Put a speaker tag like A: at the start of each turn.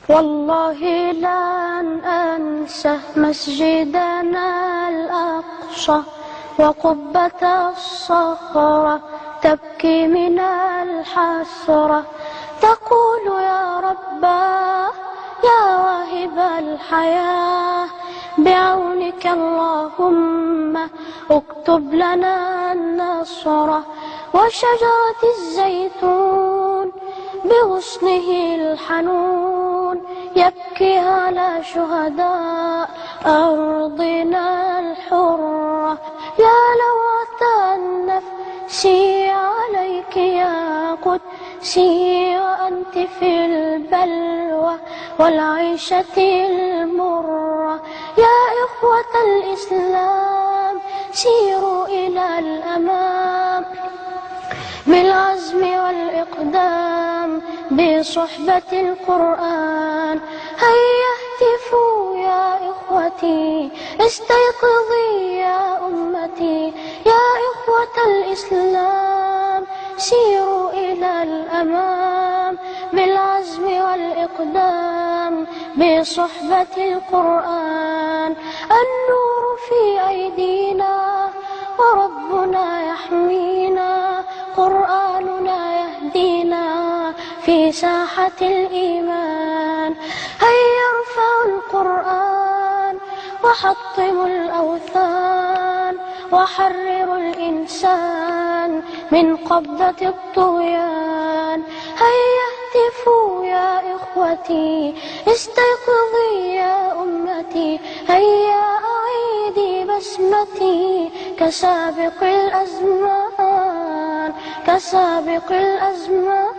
A: والله لن أنسى مسجدنا الأقصى وقبة الصخرة تبكي من الحسرة، تقول يا رباه يا واهب الحياة، بعونك اللهم اكتب لنا النصر. وشجرة الزيتون بغصنه الحنون يبكي على شهداء أرضنا الحرة. يا لوعة النفس عليك يا قدسي، وأنت في البلوى والعيشة المرة. يا إخوة الإسلام سيروا إلى الأمام بالعزم والإقدام بصحبة القرآن. هيا اهتفوا يا إخوتي، استيقظي يا أمتي. يا إخوة الإسلام سيروا إلى الأمام بالعزم والإقدام بصحبة القرآن. النور في أيدينا وربنا يحمينا، قرآننا يهدينا في ساحة الإيمان. هيا ارفعوا القرآن وحطموا الأوثان، وحرروا الإنسان من قبضة الطغيان. هيا اهتفوا يا إخوتي، استيقظي يا أمتي. هيا أعيدي بسمتي كسابق الأزمان، كسابق الأزمان.